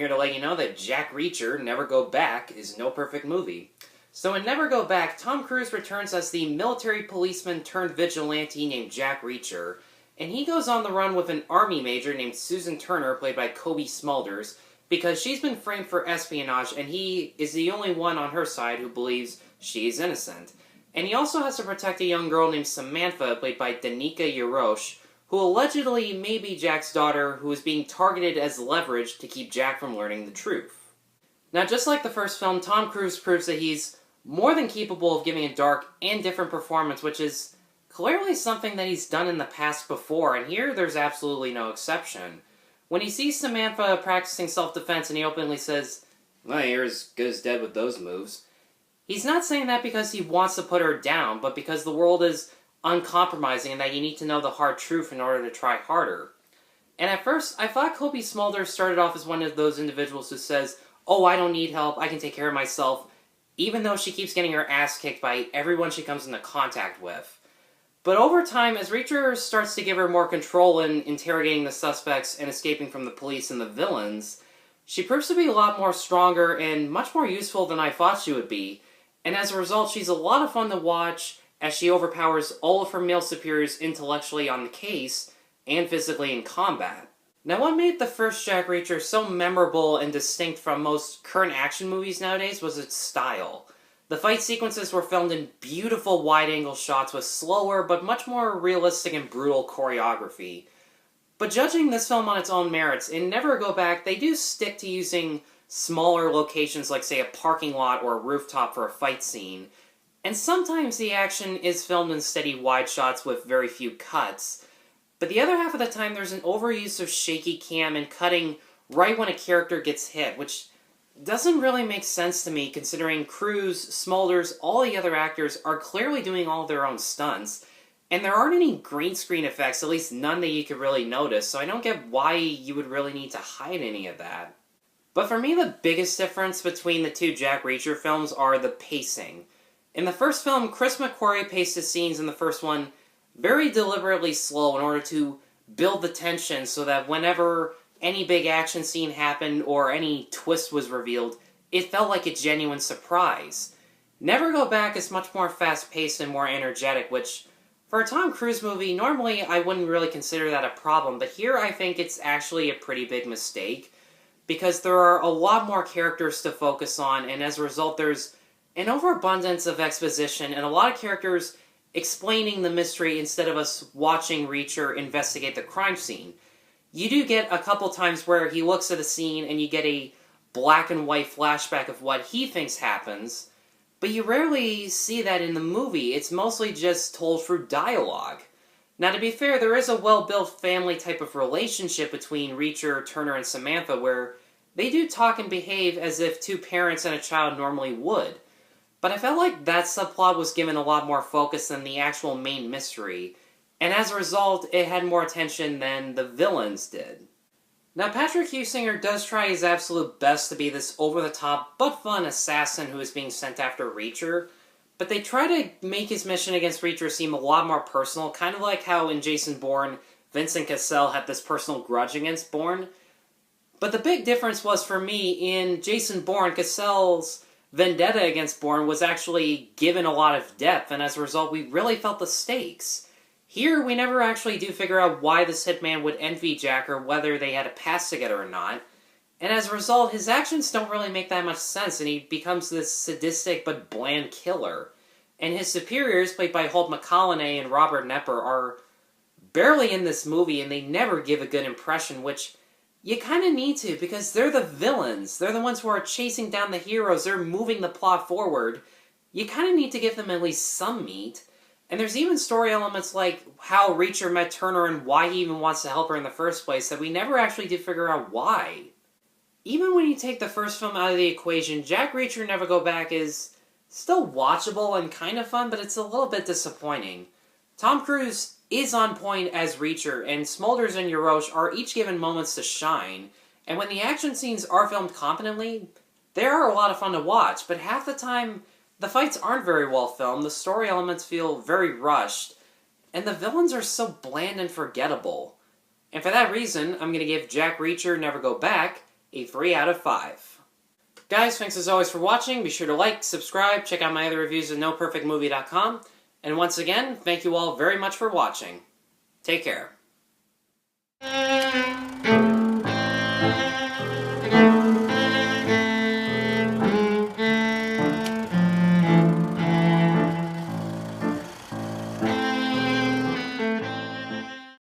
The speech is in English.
here to let you know that Jack Reacher, Never Go Back, is no perfect movie. So in Never Go Back, Tom Cruise returns as the military policeman turned vigilante named Jack Reacher, and he goes on the run with an army major named Susan Turner, played by Cobie Smulders, because she's been framed for espionage, and he is the only one on her side who believes she is innocent. And he also has to protect a young girl named Samantha, played by Danica Yarosh, who allegedly may be Jack's daughter, who is being targeted as leverage to keep Jack from learning the truth. Now, just like the first film, Tom Cruise proves that he's more than capable of giving a dark and different performance, which is clearly something that he's done in the past before, and here there's absolutely no exception. When he sees Samantha practicing self-defense and he openly says, "Well, you're as good as dead with those moves," he's not saying that because he wants to put her down, but because the world is uncompromising and that you need to know the hard truth in order to try harder. And at first, I thought Cobie Smulders started off as one of those individuals who says, "Oh, I don't need help, I can take care of myself," even though she keeps getting her ass kicked by everyone she comes into contact with. But over time, as Reacher starts to give her more control in interrogating the suspects and escaping from the police and the villains, she proves to be a lot more stronger and much more useful than I thought she would be, and as a result, she's a lot of fun to watch as she overpowers all of her male superiors intellectually on the case and physically in combat. Now, what made the first Jack Reacher so memorable and distinct from most current action movies nowadays was its style. The fight sequences were filmed in beautiful wide-angle shots with slower but much more realistic and brutal choreography. But judging this film on its own merits, in Never Go Back, they do stick to using smaller locations like, say, a parking lot or a rooftop for a fight scene, and sometimes the action is filmed in steady wide shots with very few cuts. But the other half of the time there's an overuse of shaky cam and cutting right when a character gets hit, which doesn't really make sense to me considering Cruise, Smulders, all the other actors are clearly doing all their own stunts. And there aren't any green screen effects, at least none that you could really notice, so I don't get why you would really need to hide any of that. But for me, the biggest difference between the two Jack Reacher films are the pacing. In the first film, Chris McQuarrie paced his scenes in the first one very deliberately slow in order to build the tension so that whenever any big action scene happened or any twist was revealed, it felt like a genuine surprise. Never Go Back is much more fast-paced and more energetic, which, for a Tom Cruise movie, normally I wouldn't really consider that a problem, but here I think it's actually a pretty big mistake, because there are a lot more characters to focus on, and as a result there's an overabundance of exposition and a lot of characters explaining the mystery instead of us watching Reacher investigate the crime scene. You do get a couple times where he looks at a scene and you get a black and white flashback of what he thinks happens, but you rarely see that in the movie. It's mostly just told through dialogue. Now, to be fair, there is a well-built family type of relationship between Reacher, Turner, and Samantha where they do talk and behave as if two parents and a child normally would. But I felt like that subplot was given a lot more focus than the actual main mystery, and as a result, it had more attention than the villains did. Now, Patrick Husinger does try his absolute best to be this over-the-top but fun assassin who is being sent after Reacher, but they try to make his mission against Reacher seem a lot more personal, kind of like how in Jason Bourne, Vincent Cassel had this personal grudge against Bourne. But the big difference was, for me, in Jason Bourne, Cassel's vendetta against Bourne was actually given a lot of depth, and as a result, we really felt the stakes. Here, we never actually do figure out why this hitman would envy Jack or whether they had a past together or not, and as a result, his actions don't really make that much sense, and he becomes this sadistic but bland killer. And his superiors, played by Holt McCallany and Robert Knepper, are barely in this movie, and they never give a good impression, which you kind of need to, because they're the villains. They're the ones who are chasing down the heroes. They're moving the plot forward. You kind of need to give them at least some meat. And there's even story elements like how Reacher met Turner and why he even wants to help her in the first place that we never actually did figure out why. Even when you take the first film out of the equation, Jack Reacher Never Go Back is still watchable and kind of fun, but it's a little bit disappointing. Tom Cruise is on point as Reacher, and Smulders and Yarosh are each given moments to shine, and when the action scenes are filmed competently, they are a lot of fun to watch, but half the time, the fights aren't very well filmed, the story elements feel very rushed, and the villains are so bland and forgettable. And for that reason, I'm going to give Jack Reacher Never Go Back a 3 out of 5. Guys, thanks as always for watching. Be sure to like, subscribe, check out my other reviews at NoPerfectMovie.com. And once again, thank you all very much for watching. Take care.